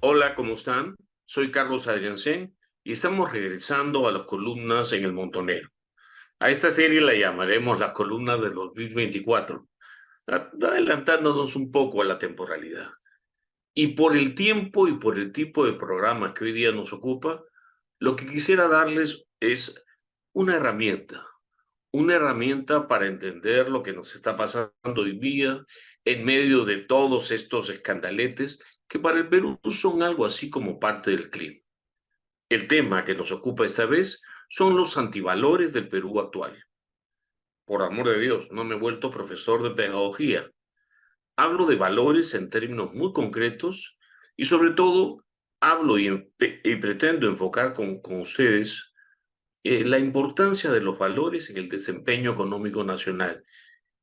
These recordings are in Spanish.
Hola, ¿cómo están? Soy Carlos Adriancén y estamos regresando a las columnas en el Montonero. A esta serie la llamaremos las columnas del 2024, adelantándonos un poco a la temporalidad. Y por el tiempo y por el tipo de programas que hoy día nos ocupa, lo que quisiera darles es una una herramienta para entender lo que nos está pasando hoy día en medio de todos estos escandaletes que para el Perú son algo así como parte del clima. El tema que nos ocupa esta vez son los antivalores del Perú actual. Por amor de Dios, no me he vuelto profesor de pedagogía. Hablo de valores en términos muy concretos y sobre todo hablo y pretendo enfocar con ustedes la importancia de los valores en el desempeño económico nacional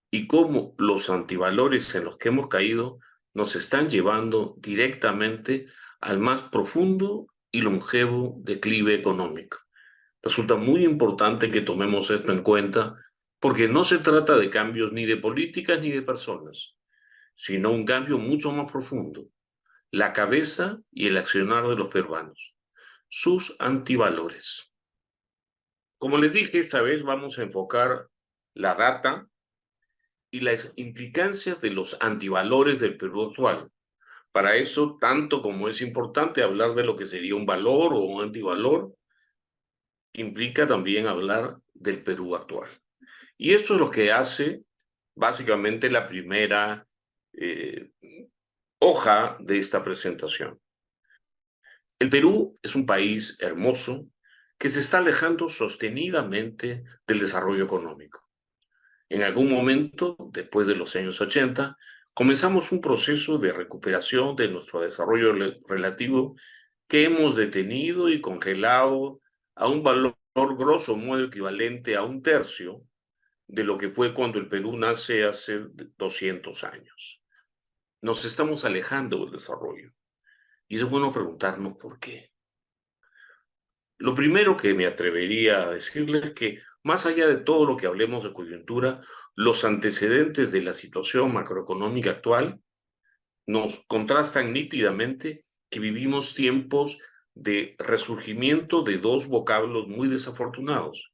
y cómo los antivalores en los que hemos caído nos están llevando directamente al más profundo y longevo declive económico. Resulta muy importante que tomemos esto en cuenta porque no se trata de cambios ni de políticas ni de personas, sino un cambio mucho más profundo, la cabeza y el accionar de los peruanos, sus antivalores. Como les dije, esta vez vamos a enfocar la data y las implicancias de los antivalores del Perú actual. Para eso, tanto como es importante hablar de lo que sería un valor o un antivalor, implica también hablar del Perú actual. Y esto es lo que hace básicamente la primera eh, hoja de esta presentación. El Perú es un país hermoso que se está alejando sostenidamente del desarrollo económico. En algún momento, después de los años 80, comenzamos un proceso de recuperación de nuestro desarrollo relativo que hemos detenido y congelado a un valor grosso modo equivalente a un tercio de lo que fue cuando el Perú nace hace 200 años. Nos estamos alejando del desarrollo. Y es bueno preguntarnos por qué. Lo primero que me atrevería a decirles es que, más allá de todo lo que hablemos de coyuntura, los antecedentes de la situación macroeconómica actual nos contrastan nítidamente que vivimos tiempos de resurgimiento de dos vocablos muy desafortunados: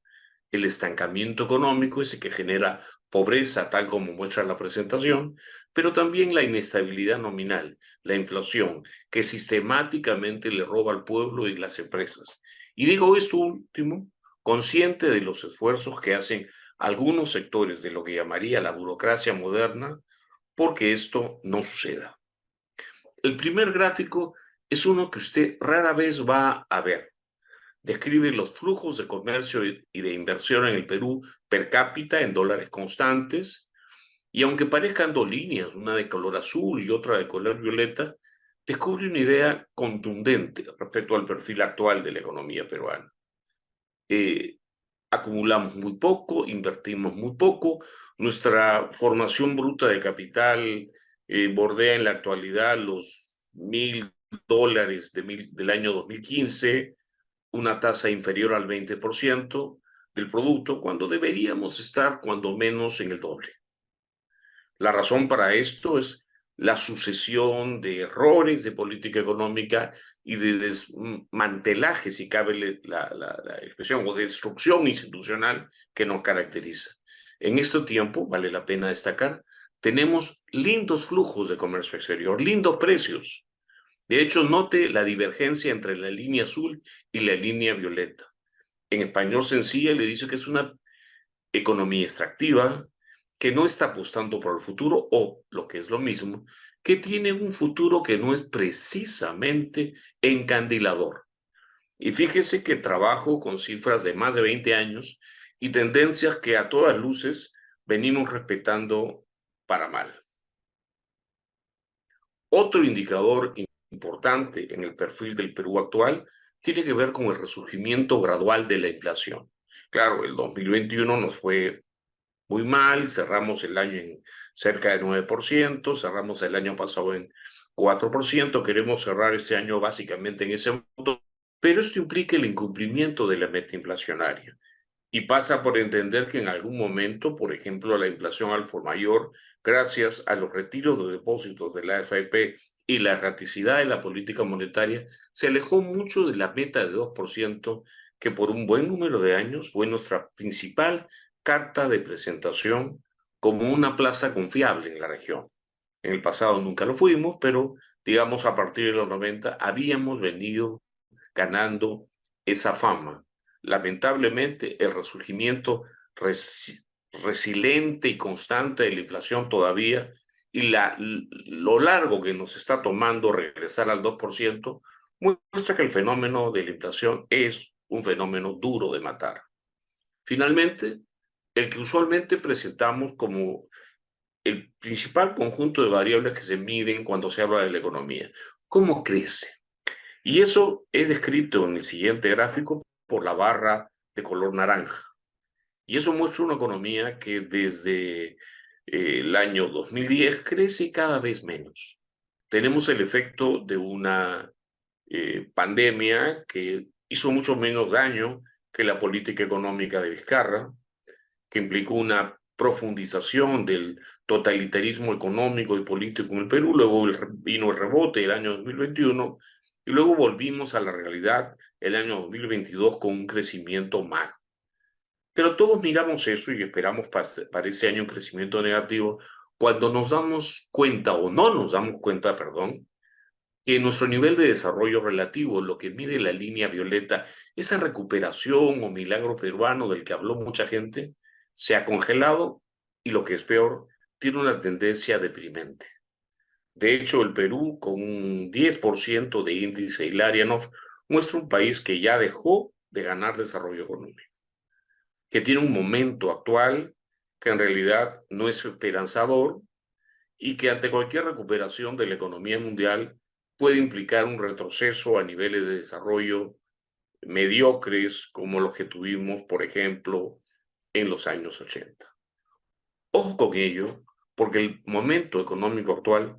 el estancamiento económico, ese que genera pobreza, tal como muestra la presentación, pero también la inestabilidad nominal, la inflación, que sistemáticamente le roba al pueblo y las empresas. Y digo esto último, consciente de los esfuerzos que hacen algunos sectores de lo que llamaría la burocracia moderna, porque esto no suceda. El primer gráfico es uno que usted rara vez va a ver. Describe los flujos de comercio y de inversión en el Perú per cápita en dólares constantes, y aunque parezcan dos líneas, una de color azul y otra de color violeta, descubre una idea contundente respecto al perfil actual de la economía peruana. Eh, Acumulamos muy poco, invertimos muy poco, nuestra formación bruta de capital bordea en la actualidad los $1.000 del año 2015, una tasa inferior al 20% del producto, cuando deberíamos estar cuando menos en el doble. La razón para esto es la sucesión de errores de política económica y de desmantelaje, si cabe la expresión, o de destrucción institucional que nos caracteriza. En este tiempo, vale la pena destacar, tenemos lindos flujos de comercio exterior, lindos precios. De hecho, note la divergencia entre la línea azul y la línea violeta. En español sencilla le dice que es una economía extractiva, que no está apostando por el futuro, o, lo que es lo mismo, que tiene un futuro que no es precisamente encandilador. Y fíjese que trabajo con cifras de más de 20 años y tendencias que a todas luces venimos respetando para mal. Otro indicador importante en el perfil del Perú actual tiene que ver con el resurgimiento gradual de la inflación. Claro, el 2021 nos fue muy mal, cerramos el año en cerca de 9%, cerramos el año pasado en 4%, queremos cerrar este año básicamente en ese monto, pero esto implica el incumplimiento de la meta inflacionaria y pasa por entender que en algún momento, por ejemplo, la inflación al por mayor, gracias a los retiros de depósitos de la AFP y la erraticidad de la política monetaria se alejó mucho de la meta de 2% que por un buen número de años fue nuestra principal carta de presentación como una plaza confiable en la región. En el pasado nunca lo fuimos, pero digamos a partir de los 90 habíamos venido ganando esa fama. Lamentablemente, el resurgimiento resiliente y constante de la inflación todavía y lo largo que nos está tomando regresar al 2% muestra que el fenómeno de la inflación es un fenómeno duro de matar. Finalmente, el que usualmente presentamos como el principal conjunto de variables que se miden cuando se habla de la economía. ¿Cómo crece? Y eso es descrito en el siguiente gráfico por la barra de color naranja. Y eso muestra una economía que desde el año 2010 crece cada vez menos. Tenemos el efecto de una pandemia que hizo mucho menos daño que la política económica de Vizcarra, que implicó una profundización del totalitarismo económico y político en el Perú. Luego vino el rebote el año 2021 y luego volvimos a la realidad el año 2022 con un crecimiento magro. Pero todos miramos eso y esperamos para ese año un crecimiento negativo cuando nos damos cuenta, o no nos damos cuenta, perdón, que nuestro nivel de desarrollo relativo, lo que mide la línea violeta, esa recuperación o milagro peruano del que habló mucha gente, se ha congelado y lo que es peor, tiene una tendencia deprimente. De hecho, el Perú, con un 10% de índice Ilarianov, muestra un país que ya dejó de ganar desarrollo económico, que tiene un momento actual que en realidad no es esperanzador y que ante cualquier recuperación de la economía mundial puede implicar un retroceso a niveles de desarrollo mediocres como los que tuvimos, por ejemplo, en los años 80. Ojo con ello, porque el momento económico actual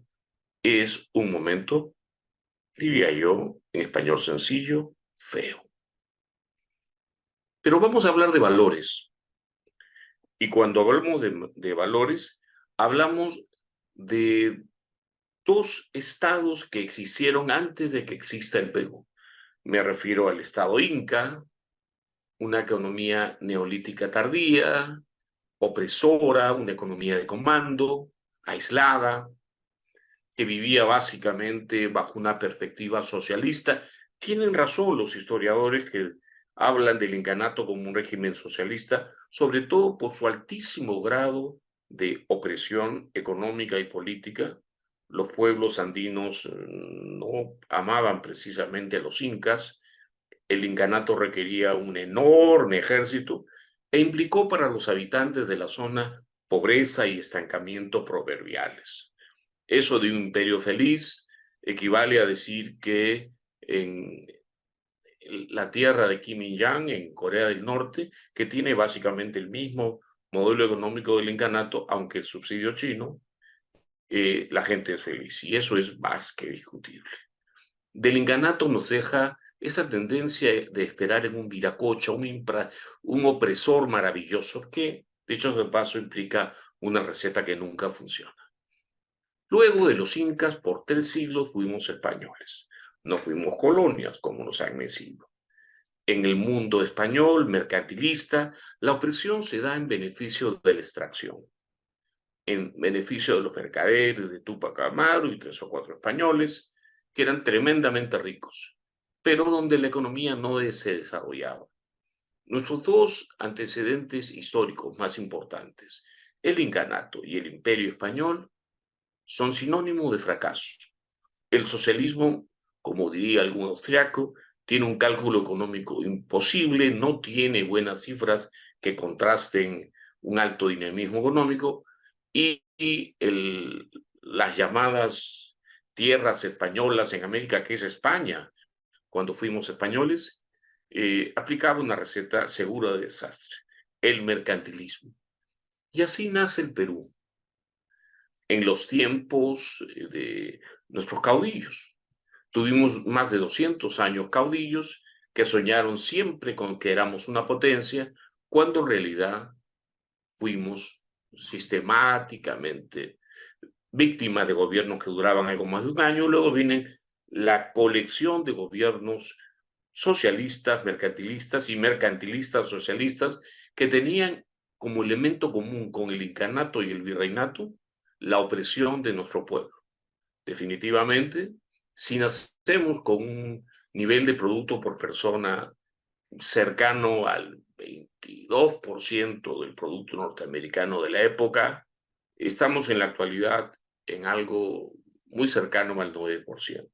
es un momento, diría yo, en español sencillo, feo. Pero vamos a hablar de valores. Y cuando hablamos de valores, hablamos de dos estados que existieron antes de que exista el Perú. Me refiero al estado inca, una economía neolítica tardía, opresora, una economía de comando, aislada, que vivía básicamente bajo una perspectiva socialista. Tienen razón los historiadores que hablan del incanato como un régimen socialista, sobre todo por su altísimo grado de opresión económica y política. Los pueblos andinos no amaban precisamente a los incas. El incanato requería un enorme ejército e implicó para los habitantes de la zona pobreza y estancamiento proverbiales. Eso de un imperio feliz equivale a decir que en la tierra de Kim Il-jang, en Corea del Norte, que tiene básicamente el mismo modelo económico del incanato, aunque el subsidio chino, la gente es feliz. Y eso es más que discutible. Del incanato nos deja esa tendencia de esperar en un viracocha, un opresor maravilloso que, de hecho, de paso implica una receta que nunca funciona. Luego de los incas, por 3 siglos fuimos españoles. No fuimos colonias, como nos han mecido. En el mundo español, mercantilista, la opresión se da en beneficio de la extracción, en beneficio de los mercaderes de Túpac Amaru y 3 o 4 españoles, que eran tremendamente ricos, pero donde la economía no se desarrollaba. Nuestros dos antecedentes históricos más importantes, el incanato y el imperio español, son sinónimo de fracaso. El socialismo, como diría algún austriaco, tiene un cálculo económico imposible, no tiene buenas cifras que contrasten un alto dinamismo económico y las llamadas tierras españolas en América, que es España, cuando fuimos españoles, aplicaba una receta segura de desastre, el mercantilismo. Y así nace el Perú en los tiempos de nuestros caudillos. Tuvimos más de 200 años caudillos que soñaron siempre con que éramos una potencia, cuando en realidad fuimos sistemáticamente víctimas de gobiernos que duraban algo más de un año. Luego vienen la colección de gobiernos socialistas, mercantilistas y mercantilistas socialistas que tenían como elemento común con el incanato y el virreinato la opresión de nuestro pueblo. Definitivamente, si nacemos con un nivel de producto por persona cercano al 22% del producto norteamericano de la época, estamos en la actualidad en algo muy cercano al 9%.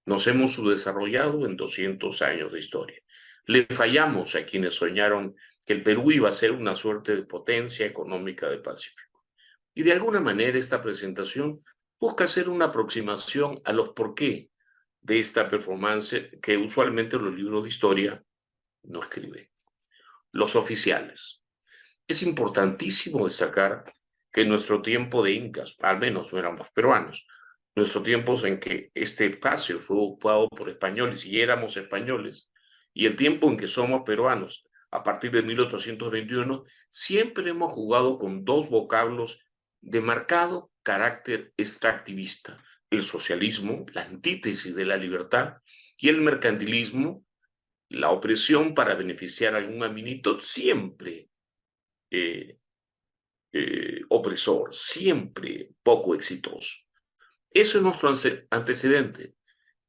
Nos hemos subdesarrollado en 200 años de historia. Le fallamos a quienes soñaron que el Perú iba a ser una suerte de potencia económica del Pacífico. Y de alguna manera esta presentación busca hacer una aproximación a los porqué de esta performance que usualmente los libros de historia no escriben. Los oficiales. Es importantísimo destacar que en nuestro tiempo de incas, al menos no éramos peruanos, nuestros tiempos en que este espacio fue ocupado por españoles y éramos españoles, y el tiempo en que somos peruanos, a partir de 1821, siempre hemos jugado con dos vocablos de marcado carácter extractivista: el socialismo, la antítesis de la libertad, y el mercantilismo, la opresión para beneficiar a algún aminito, siempre eh, opresor, siempre poco exitoso. Eso es nuestro antecedente.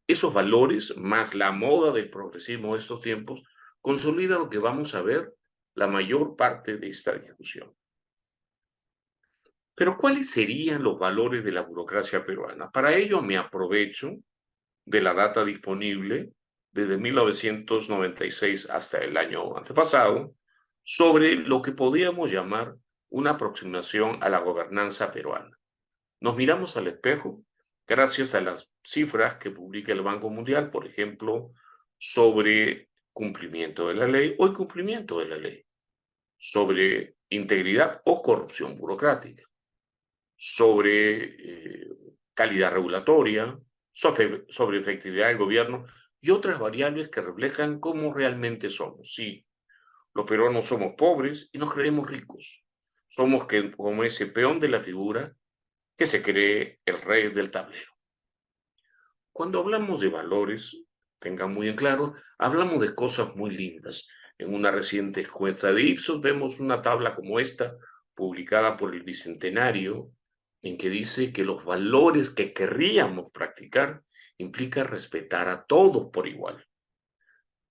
Esos valores, más la moda del progresismo de estos tiempos, consolida lo que vamos a ver la mayor parte de esta discusión. Pero ¿cuáles serían los valores de la burocracia peruana? Para ello me aprovecho de la data disponible desde 1996 hasta el año antepasado sobre lo que podríamos llamar una aproximación a la gobernanza peruana. Nos miramos al espejo gracias a las cifras que publica el Banco Mundial, por ejemplo, sobre cumplimiento de la ley o incumplimiento de la ley, sobre integridad o corrupción burocrática, sobre calidad regulatoria, sobre efectividad del gobierno y otras variables que reflejan cómo realmente somos. Sí, los peruanos somos pobres y nos creemos ricos. Somos como ese peón de la figura que se cree el rey del tablero. Cuando hablamos de valores, tengan muy en claro, hablamos de cosas muy lindas. En una reciente encuesta de Ipsos vemos una tabla como esta, publicada por el Bicentenario, en que dice que los valores que querríamos practicar implica respetar a todos por igual,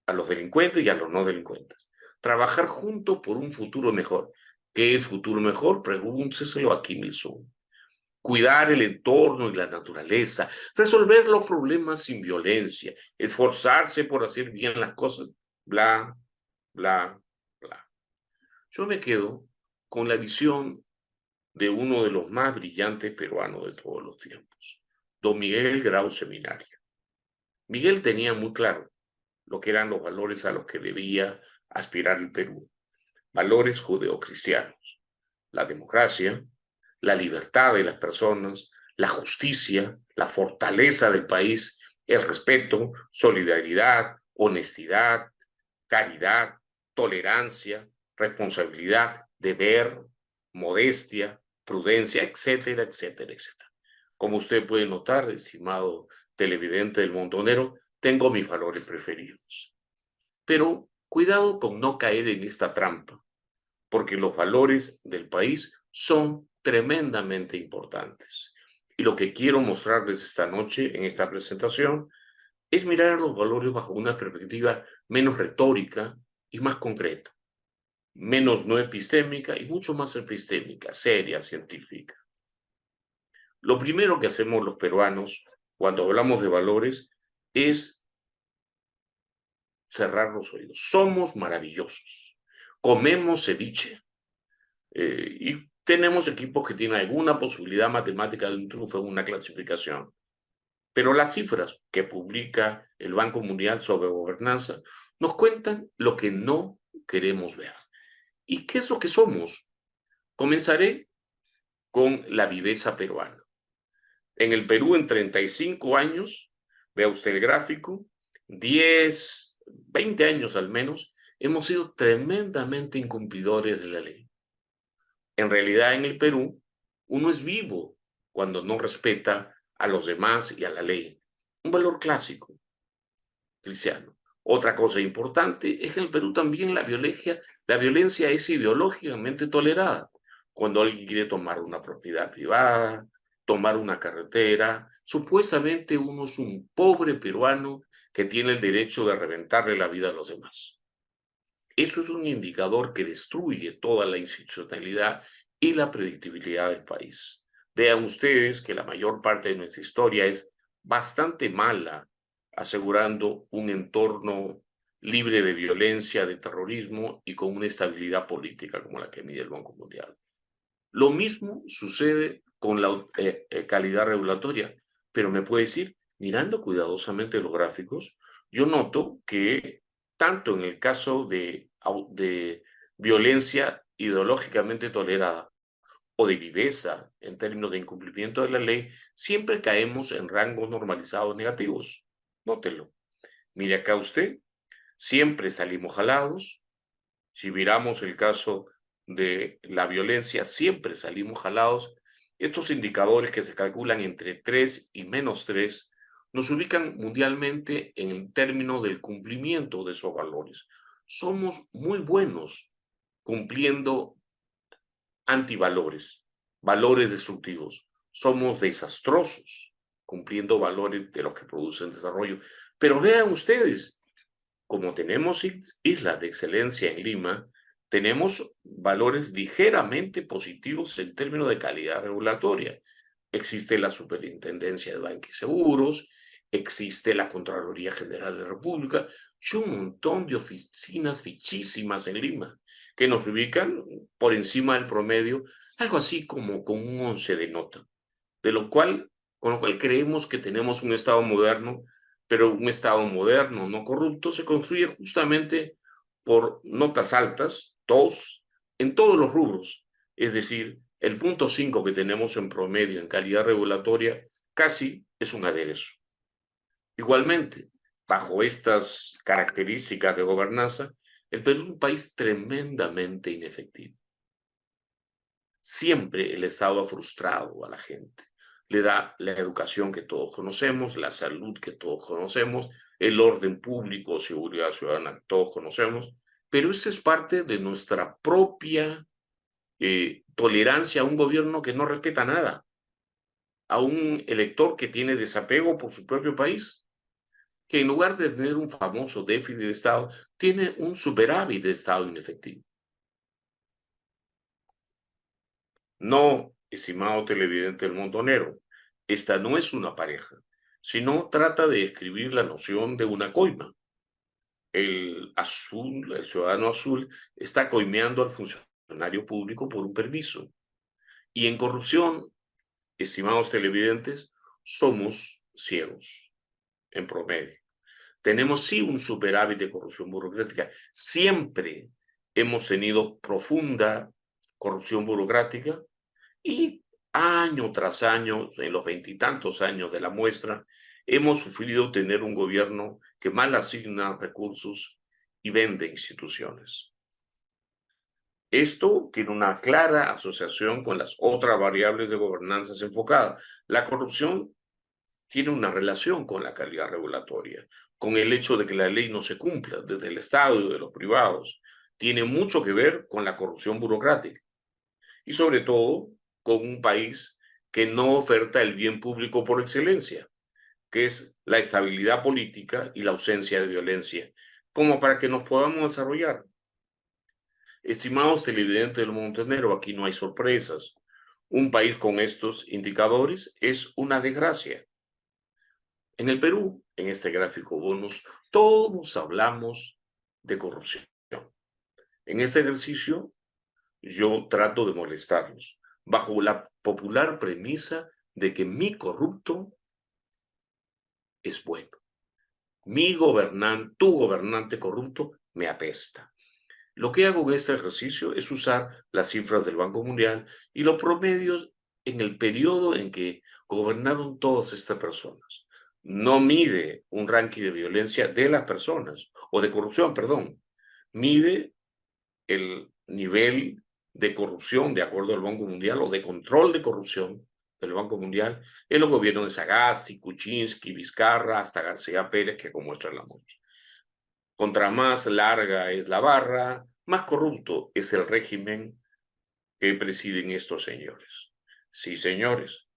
a los delincuentes y a los no delincuentes. Trabajar juntos por un futuro mejor. ¿Qué es futuro mejor? Pregúnteselo a Kim Il-sung. Cuidar el entorno y la naturaleza, resolver los problemas sin violencia, esforzarse por hacer bien las cosas, bla, bla, bla. Yo me quedo con la visión de uno de los más brillantes peruanos de todos los tiempos, don Miguel Grau Seminario. Miguel tenía muy claro lo que eran los valores a los que debía aspirar el Perú, valores judeocristianos: la democracia, la libertad de las personas, la justicia, la fortaleza del país, el respeto, solidaridad, honestidad, caridad, tolerancia, responsabilidad, deber, modestia, prudencia, etcétera, etcétera, etcétera. Como usted puede notar, estimado televidente del Montonero, tengo mis valores preferidos. Pero cuidado con no caer en esta trampa, porque los valores del país son tremendamente importantes. Y lo que quiero mostrarles esta noche en esta presentación es mirar los valores bajo una perspectiva menos retórica y más concreta, menos no epistémica y mucho más epistémica, seria, científica. Lo primero que hacemos los peruanos cuando hablamos de valores es cerrar los oídos. Somos maravillosos. Comemos ceviche. Y tenemos equipos que tienen alguna posibilidad matemática de un triunfo en una clasificación. Pero las cifras que publica el Banco Mundial sobre gobernanza nos cuentan lo que no queremos ver. ¿Y qué es lo que somos? Comenzaré con la viveza peruana. En el Perú, en 35 años, vea usted el gráfico, 10, 20 años al menos, hemos sido tremendamente incumplidores de la ley. En realidad, en el Perú, uno es vivo cuando no respeta a los demás y a la ley. Un valor clásico cristiano. Otra cosa importante es que en el Perú también la violencia es ideológicamente tolerada. Cuando alguien quiere tomar una propiedad privada, tomar una carretera, supuestamente uno es un pobre peruano que tiene el derecho de reventarle la vida a los demás. Eso es un indicador que destruye toda la institucionalidad y la predictibilidad del país. Vean ustedes que la mayor parte de nuestra historia es bastante mala, asegurando un entorno libre de violencia, de terrorismo y con una estabilidad política como la que mide el Banco Mundial. Lo mismo sucede con la calidad regulatoria, pero me puede decir, mirando cuidadosamente los gráficos, yo noto que tanto en el caso de violencia ideológicamente tolerada o de viveza en términos de incumplimiento de la ley, siempre caemos en rangos normalizados negativos. Nótelo. Mire acá usted, siempre salimos jalados. Si miramos el caso de la violencia, siempre salimos jalados. Estos indicadores que se calculan entre 3 y -3 nos ubican mundialmente en términos del cumplimiento de esos valores. Somos muy buenos cumpliendo antivalores, valores destructivos. Somos desastrosos cumpliendo valores de los que producen desarrollo. Pero vean ustedes, como tenemos islas de excelencia en Lima, tenemos valores ligeramente positivos en términos de calidad regulatoria. Existe la Superintendencia de Banca y Seguros, existe la Contraloría General de la República y un montón de oficinas fichísimas en Lima que nos ubican por encima del promedio, algo así como con un 11 de nota, con lo cual creemos que tenemos un Estado moderno, pero un Estado moderno, no corrupto, se construye justamente por notas altas, en todos los rubros. Es decir, el punto 5 que tenemos en promedio en calidad regulatoria casi es un aderezo. Igualmente, bajo estas características de gobernanza, el Perú es un país tremendamente inefectivo. Siempre el Estado ha frustrado a la gente. Le da la educación que todos conocemos, la salud que todos conocemos, el orden público, seguridad ciudadana que todos conocemos, pero esto es parte de nuestra propia tolerancia a un gobierno que no respeta nada, a un elector que tiene desapego por su propio país, que en lugar de tener un famoso déficit de Estado, tiene un superávit de Estado inefectivo. No, estimado televidente del Montonero, esta no es una pareja, sino trata de describir la noción de una coima. El azul, el ciudadano azul, está coimeando al funcionario público por un permiso. Y en corrupción, estimados televidentes, somos ciegos, en promedio. Tenemos sí un superávit de corrupción burocrática. Siempre hemos tenido profunda corrupción burocrática y año tras año, en los 20 y tantos años de la muestra, hemos sufrido tener un gobierno que mal asigna recursos y vende instituciones. Esto tiene una clara asociación con las otras variables de gobernanza enfocadas. La corrupción tiene una relación con la calidad regulatoria, con el hecho de que la ley no se cumpla desde el Estado y de los privados. Tiene mucho que ver con la corrupción burocrática y sobre todo con un país que no oferta el bien público por excelencia, que es la estabilidad política y la ausencia de violencia, como para que nos podamos desarrollar. Estimados televidentes del Montenegro, aquí no hay sorpresas. Un país con estos indicadores es una desgracia. En el Perú, en este gráfico bonus, todos hablamos de corrupción. En este ejercicio, yo trato de molestarlos, bajo la popular premisa de que mi corrupto es bueno. Tu gobernante corrupto me apesta. Lo que hago en este ejercicio es usar las cifras del Banco Mundial y los promedios en el periodo en que gobernaron todas estas personas. No mide un ranking de violencia de las personas, o de corrupción, perdón. Mide el nivel de corrupción de acuerdo al Banco Mundial o de control de corrupción del Banco Mundial es los gobiernos de Sagasti, Kuczynski, Vizcarra, hasta García Pérez, que como muestra la muestra. Contra más larga es la barra, más corrupto es el régimen que presiden estos señores. Sí, señores,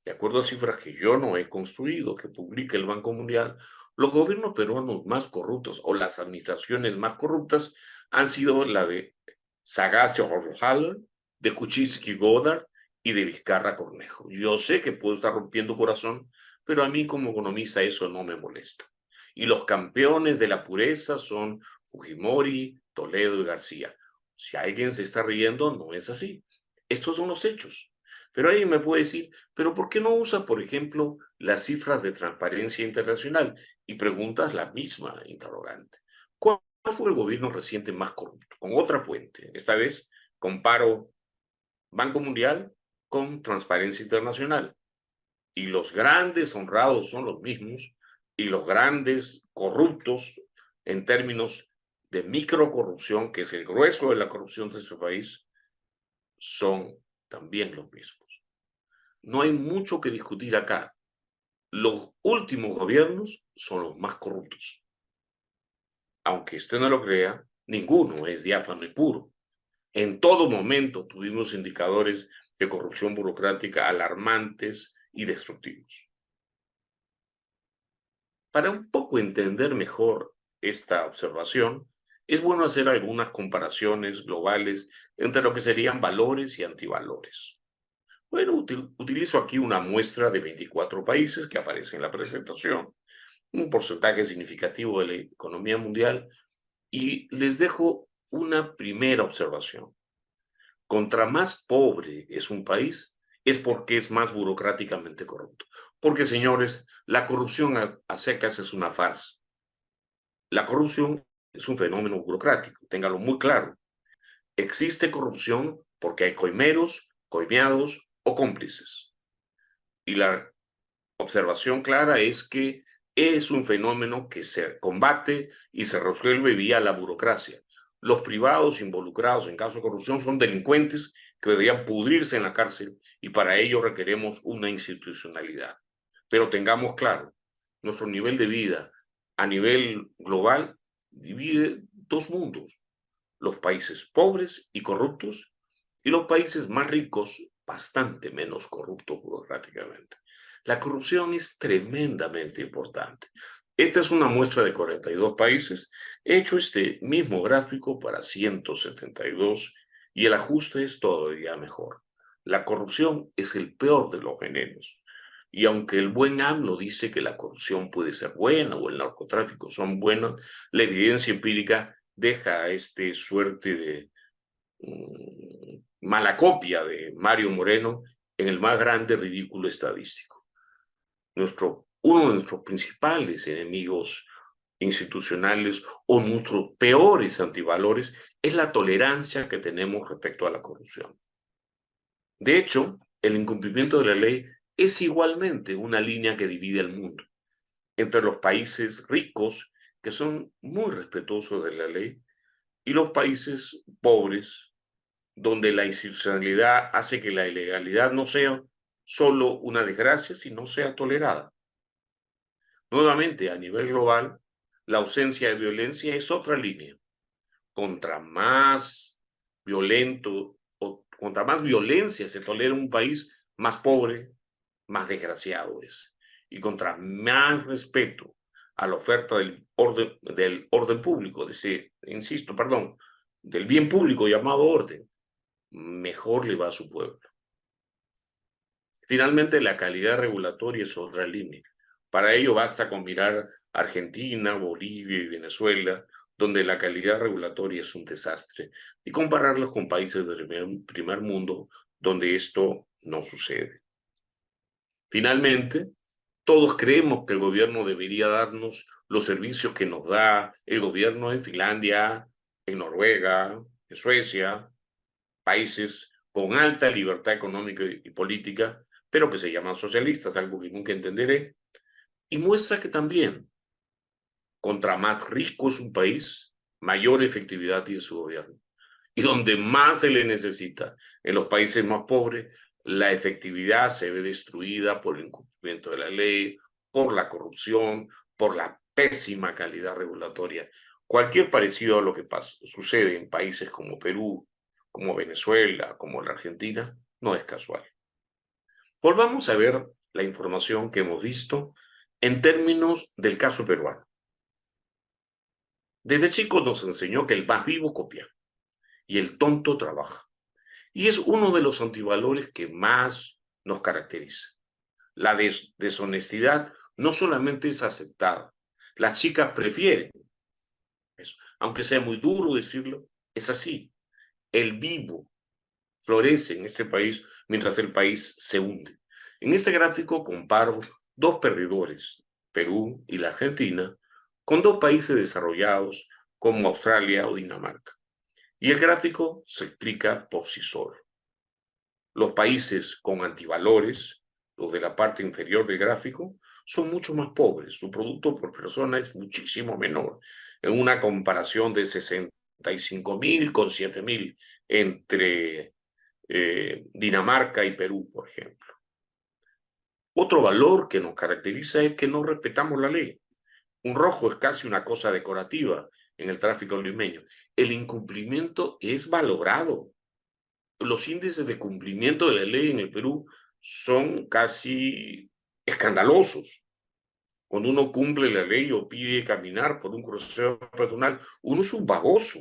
de acuerdo a cifras que yo no he construido, que publica el Banco Mundial, los gobiernos peruanos más corruptos o las administraciones más corruptas han sido la de Sagasti Haller, de Kuczynski Godard y de Vizcarra Cornejo. Yo sé que puedo estar rompiendo corazón, pero a mí como economista eso no me molesta. Y los campeones de la pureza son Fujimori, Toledo y García. Si alguien se está riendo, no es así. Estos son los hechos. Pero alguien me puede decir, pero ¿por qué no usa, por ejemplo, las cifras de Transparencia Internacional? Y preguntas la misma interrogante. ¿Cuál fue el gobierno reciente más corrupto? Con otra fuente. Esta vez comparo Banco Mundial con Transparencia Internacional. Y los grandes honrados son los mismos y los grandes corruptos en términos de microcorrupción, que es el grueso de la corrupción de este país, son también los mismos. No hay mucho que discutir acá. Los últimos gobiernos son los más corruptos. Aunque usted no lo crea, ninguno es diáfano y puro. En todo momento tuvimos indicadores de corrupción burocrática alarmantes y destructivos. Para un poco entender mejor esta observación, es bueno hacer algunas comparaciones globales entre lo que serían valores y antivalores. Bueno, utilizo aquí una muestra de 24 países que aparece en la presentación, un porcentaje significativo de la economía mundial, y les dejo una primera observación. Contra más pobre es un país, es porque es más burocráticamente corrupto. Porque, señores, la corrupción a secas es una farsa. La corrupción es un fenómeno burocrático, téngalo muy claro. Existe corrupción porque hay coimeros, coimeados o cómplices. Y la observación clara es que es un fenómeno que se combate y se resuelve vía la burocracia. Los privados involucrados en casos de corrupción son delincuentes que deberían pudrirse en la cárcel y para ello requeremos una institucionalidad. Pero tengamos claro, nuestro nivel de vida a nivel global divide dos mundos, los países pobres y corruptos y los países más ricos, bastante menos corruptos burocráticamente. La corrupción es tremendamente importante. Esta es una muestra de 42 países. He hecho este mismo gráfico para 172 y el ajuste es todavía mejor. La corrupción es el peor de los venenos. Y aunque el buen AMLO dice que la corrupción puede ser buena o el narcotráfico son buenos, la evidencia empírica deja suerte de mala copia de Mario Moreno en el más grande ridículo estadístico. Uno de nuestros principales enemigos institucionales o nuestros peores antivalores es la tolerancia que tenemos respecto a la corrupción. De hecho, el incumplimiento de la ley es igualmente una línea que divide el mundo entre los países ricos, que son muy respetuosos de la ley, y los países pobres, donde la institucionalidad hace que la ilegalidad no sea solo una desgracia, sino sea tolerada. Nuevamente, a nivel global, la ausencia de violencia es otra línea. Contra más violento o contra más violencia se tolera un país, más pobre, más desgraciado es. Y contra más respeto a la oferta del orden público, del bien público llamado orden, mejor le va a su pueblo. Finalmente, la calidad regulatoria es otra línea. Para ello basta con mirar Argentina, Bolivia y Venezuela, donde la calidad regulatoria es un desastre, y compararlos con países del primer mundo, donde esto no sucede. Finalmente, todos creemos que el gobierno debería darnos los servicios que nos da el gobierno en Finlandia, en Noruega, en Suecia, países con alta libertad económica y política, pero que se llaman socialistas, algo que nunca entenderé, y muestra que también, contra más rico es un país, mayor efectividad tiene su gobierno. Y donde más se le necesita, en los países más pobres, la efectividad se ve destruida por el incumplimiento de la ley, por la corrupción, por la pésima calidad regulatoria. Cualquier parecido a lo que sucede en países como Perú, como Venezuela, como la Argentina, no es casual. Volvamos a ver la información que hemos visto en términos del caso peruano. Desde chicos nos enseñó que el más vivo copia y el tonto trabaja. Y es uno de los antivalores que más nos caracteriza. La deshonestidad no solamente es aceptada, las chicas prefieren eso. Aunque sea muy duro decirlo, es así. El vivo florece en este país mientras el país se hunde. En este gráfico comparo dos perdedores, Perú y la Argentina, con dos países desarrollados como Australia o Dinamarca. Y el gráfico se explica por sí solo. Los países con antivalores, los de la parte inferior del gráfico, son mucho más pobres. Su producto por persona es muchísimo menor. En una comparación de 65.000 con 7.000 entre Dinamarca y Perú, por ejemplo. Otro valor que nos caracteriza es que no respetamos la ley. Un rojo es casi una cosa decorativa en el tráfico limeño. El incumplimiento es valorado. Los índices de cumplimiento de la ley en el Perú son casi escandalosos. Cuando uno cumple la ley o pide caminar por un crucero peatonal, uno es un baboso.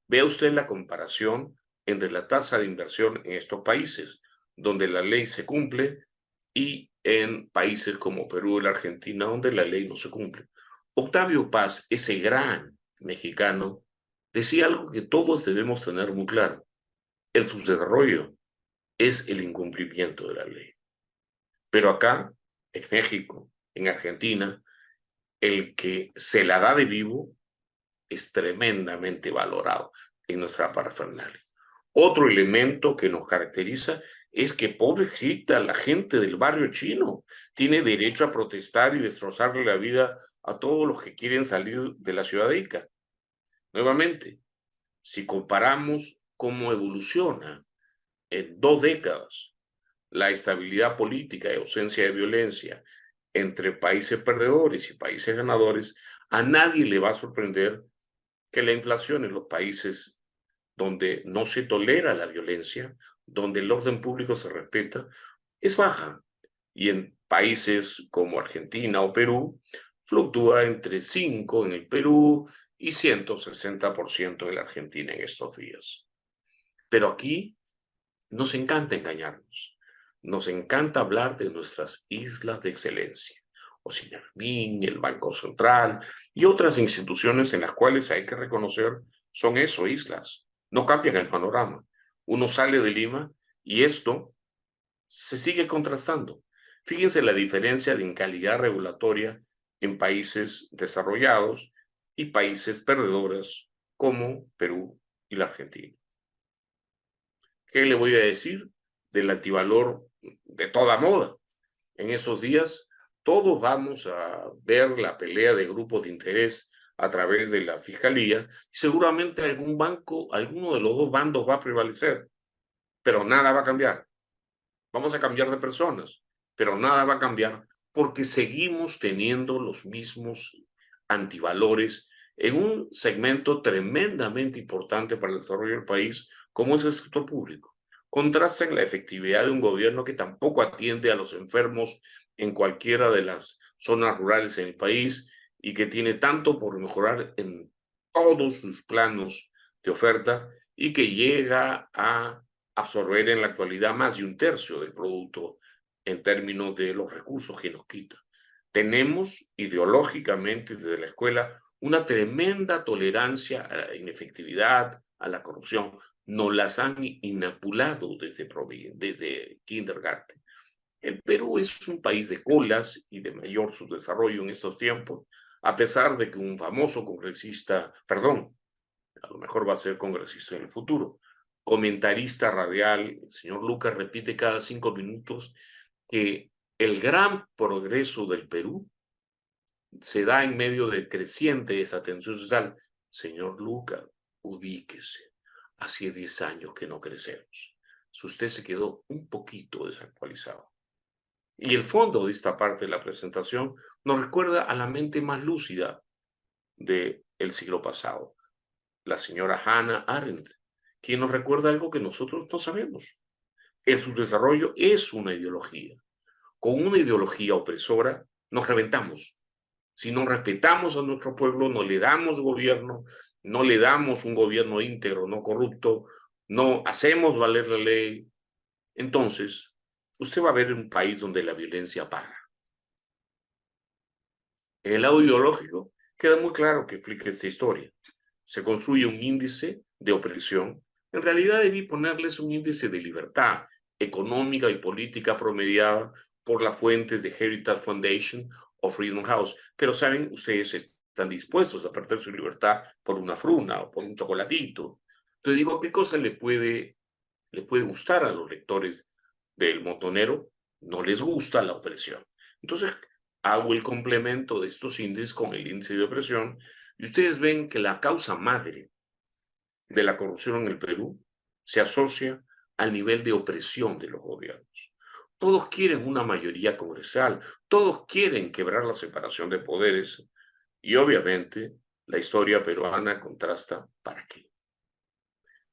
Vea usted la comparación entre la tasa de inversión en estos países, donde la ley se cumple, y en países como Perú y la Argentina, donde la ley no se cumple. Octavio Paz, ese gran mexicano, decía algo que todos debemos tener muy claro. El subdesarrollo es el incumplimiento de la ley. Pero acá, en México, en Argentina, el que se la da de vivo es tremendamente valorado en nuestra parafernalia. Otro elemento que nos caracteriza es que pobrecita la gente del barrio chino tiene derecho a protestar y destrozarle la vida a todos los que quieren salir de la ciudad de Ica. Nuevamente, si comparamos cómo evoluciona en 2 décadas la estabilidad política y ausencia de violencia entre países perdedores y países ganadores, a nadie le va a sorprender que la inflación en los países donde no se tolera la violencia, donde el orden público se respeta, es baja. Y en países como Argentina o Perú, fluctúa entre 5 en el Perú y 160% en la Argentina en estos días. Pero aquí nos encanta engañarnos. Nos encanta hablar de nuestras islas de excelencia. Ociñamín, el Banco Central y otras instituciones en las cuales hay que reconocer son eso, islas. No cambian el panorama. Uno sale de Lima y esto se sigue contrastando. Fíjense la diferencia de calidad regulatoria en países desarrollados y países perdedores como Perú y la Argentina. ¿Qué le voy a decir del antivalor de toda moda? En estos días todos vamos a ver la pelea de grupos de interés a través de la fiscalía y seguramente algún banco, alguno de los dos bandos va a prevalecer, pero nada va a cambiar. Vamos a cambiar de personas, pero nada va a cambiar porque seguimos teniendo los mismos antivalores en un segmento tremendamente importante para el desarrollo del país, como es el sector público. Contrastan la efectividad de un gobierno que tampoco atiende a los enfermos en cualquiera de las zonas rurales en el país y que tiene tanto por mejorar en todos sus planos de oferta y que llega a absorber en la actualidad más de 1/3 del producto en términos de los recursos que nos quita. Tenemos ideológicamente desde la escuela una tremenda tolerancia a la inefectividad, a la corrupción. Nos las han inapulado desde kindergarten. El Perú es un país de colas y de mayor subdesarrollo en estos tiempos, a pesar de que un famoso congresista, perdón, a lo mejor va a ser congresista en el futuro, comentarista radial, el señor Lucas repite cada 5 minutos que el gran progreso del Perú se da en medio de creciente desatención social. Señor Lucas, ubíquese. Hace 10 años que no crecemos. si usted se quedó un poquito desactualizado. Y el fondo de esta parte de la presentación nos recuerda a la mente más lúcida del siglo pasado, la señora Hannah Arendt, quien nos recuerda algo que nosotros no sabemos. El subdesarrollo es una ideología. Con una ideología opresora nos reventamos. Si no respetamos a nuestro pueblo, no le damos gobierno, no le damos un gobierno íntegro, no corrupto, no hacemos valer la ley, entonces usted va a ver un país donde la violencia paga. En el lado ideológico queda muy claro que explica esta historia. Se construye un índice de opresión. En realidad debí ponerles un índice de libertad económica y política promediada por las fuentes de Heritage Foundation o Freedom House. Pero saben, ustedes están dispuestos a perder su libertad por una fruna o por un chocolatito. Entonces digo, ¿qué cosa le puede gustar a los lectores del Montonero? No les gusta la opresión. Entonces hago el complemento de estos índices con el índice de opresión y ustedes ven que la causa madre de la corrupción en el Perú se asocia al nivel de opresión de los gobiernos. Todos quieren una mayoría congresal, todos quieren quebrar la separación de poderes y obviamente la historia peruana contrasta para qué.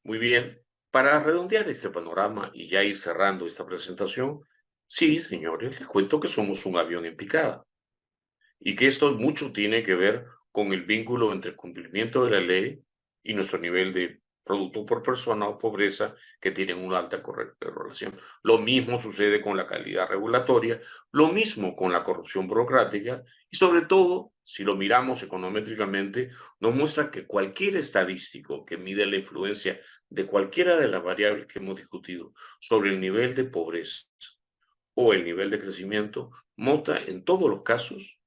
Muy bien, para redondear este panorama y ya ir cerrando esta presentación, sí, señores, les cuento que somos un avión en picada y que esto mucho tiene que ver con el vínculo entre el cumplimiento de la ley y nuestro nivel de producto por persona o pobreza que tienen una alta correlación. Lo mismo sucede con la calidad regulatoria, lo mismo con la corrupción burocrática y sobre todo, si lo miramos econométricamente, nos muestra que cualquier estadístico que mide la influencia de cualquiera de las variables que hemos discutido sobre el nivel de pobreza o el nivel de crecimiento, monta en todos los casos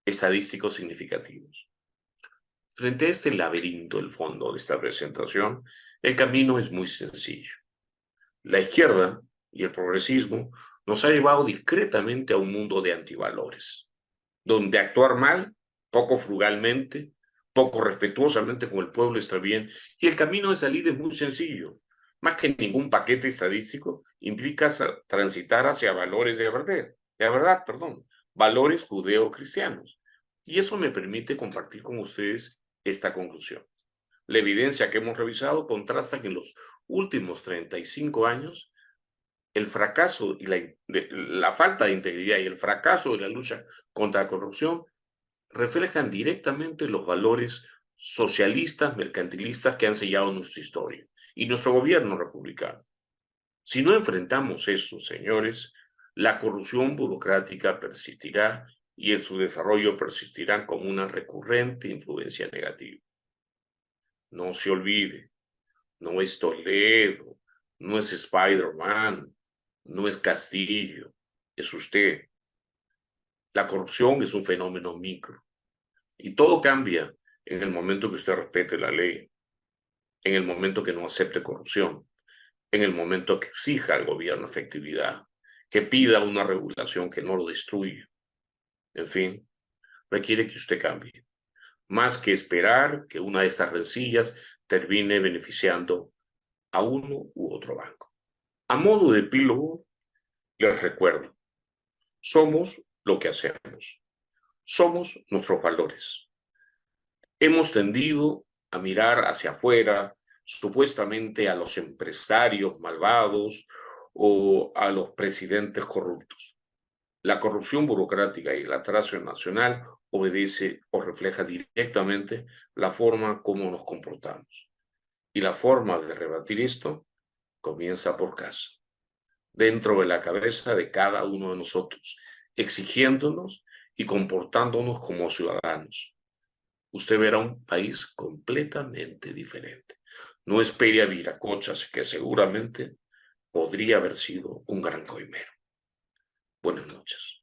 estadísticos significativos. Frente a este laberinto del fondo de esta presentación, el camino es muy sencillo. La izquierda y el progresismo nos ha llevado discretamente a un mundo de antivalores, donde actuar mal, poco frugalmente, poco respetuosamente con el pueblo está bien, y el camino de salida es muy sencillo. Más que ningún paquete estadístico, implica transitar hacia valores valores judeo-cristianos. Y eso me permite compartir con ustedes esta conclusión. La evidencia que hemos revisado contrasta que en los últimos 35 años el fracaso y la falta de integridad y el fracaso de la lucha contra la corrupción reflejan directamente los valores socialistas, mercantilistas que han sellado nuestra historia y nuestro gobierno republicano. Si no enfrentamos esto, señores, la corrupción burocrática persistirá y el subdesarrollo persistirá como una recurrente influencia negativa. No se olvide, no es Toledo, no es Spider-Man, no es Castillo, es usted. La corrupción es un fenómeno micro y todo cambia en el momento que usted respete la ley, en el momento que no acepte corrupción, en el momento que exija al gobierno efectividad, que pida una regulación que no lo destruya. En fin, requiere que usted cambie, más que esperar que una de estas rencillas termine beneficiando a uno u otro banco. A modo de epílogo, les recuerdo, somos lo que hacemos, somos nuestros valores. Hemos tendido a mirar hacia afuera, supuestamente a los empresarios malvados o a los presidentes corruptos. La corrupción burocrática y el atraso nacional obedece o refleja directamente la forma como nos comportamos. Y la forma de rebatir esto comienza por casa, dentro de la cabeza de cada uno de nosotros, exigiéndonos y comportándonos como ciudadanos. Usted verá un país completamente diferente. No espere a Viracochas, que seguramente podría haber sido un gran coimero. Buenas noches.